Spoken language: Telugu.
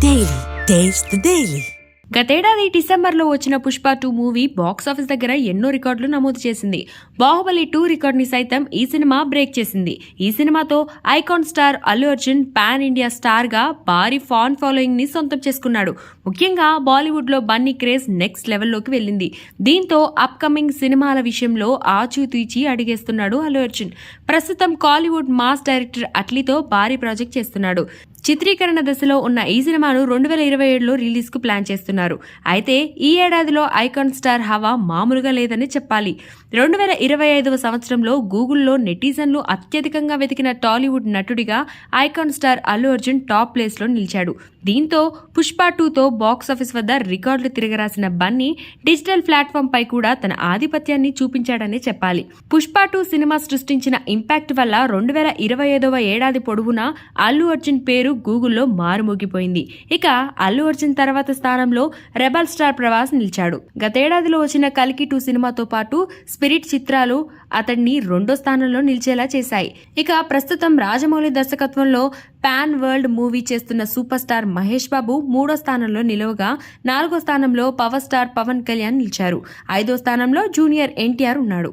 Daily. Taste the Daily. గతేడాది డిసెంబర్లో వచ్చిన పుష్ప 2 మూవీ బాక్సాఫీస్ దగ్గర ఎన్నో రికార్డులు నమోదు చేసింది. బాహుబలి 2 రికార్డ్ ని సైతం ఈ సినిమా బ్రేక్ చేసింది. ఈ సినిమాతో icon star Allu Arjun pan India star గా భారీ ఫ్యాన్ ఫాలోయింగ్ ని సొంతం చేసుకున్నాడు. ముఖ్యంగా బాలీవుడ్ లో బన్నీ క్రేజ్ నెక్స్ట్ లెవెల్లోకి వెళ్ళింది. దీంతో అప్కమింగ్ సినిమాల విషయంలో ఆచూతూచి అడిగేస్తున్నాడు అల్లు అర్జున్. ప్రస్తుతం కాలీవుడ్ మాస్ డైరెక్టర్ అట్లీతో భారీ ప్రాజెక్ట్ చేస్తున్నాడు. చిత్రీకరణ దశలో ఉన్న ఈ సినిమాను 2027లో రిలీజ్ కు ప్లాన్ చేస్తున్నారు. అయితే ఈ ఏడాదిలో ఐకాన్ స్టార్ హవా మామూలుగా లేదని చెప్పాలి. 2025వ సంవత్సరంలో గూగుల్లో నెటిజన్లు అత్యధికంగా వెతికిన టాలీవుడ్ నటుడిగా icon star Allu Arjun top place లో నిలిచాడు. దీంతో పుష్ప 2తో బాక్సాఫీస్ వద్ద రికార్డులు తిరగరాసిన బన్నీ డిజిటల్ ప్లాట్ఫామ్ పై కూడా తన ఆధిపత్యాన్ని చూపించాడనే చెప్పాలి. పుష్ప 2 సినిమా సృష్టించిన ఇంపాక్ట్ వల్ల 2025వ ఏడాది పొడవునా అల్లు అర్జున్ పేరు గూగుల్లో మారుమోగిపోయింది. ఇక అల్లు అర్జున్ తర్వాత స్థానంలో రెబల్ స్టార్ ప్రభాస్ నిలిచాడు. గతేడాదిలో వచ్చిన కల్కి 2 సినిమాతో పాటు స్పిరిట్ చిత్రాలు అతడిని 2వ స్థానంలో నిలిచేలా చేశాయి. ఇక ప్రస్తుతం రాజమౌళి దర్శకత్వంలో పాన్ వరల్డ్ మూవీ చేస్తున్న సూపర్ స్టార్ మహేష్ బాబు 3వ స్థానంలో నిలవగా 4వ స్థానంలో పవర్ స్టార్ పవన్ కళ్యాణ్ నిలిచారు. 5వ స్థానంలో జూనియర్ ఎన్టీఆర్ ఉన్నాడు.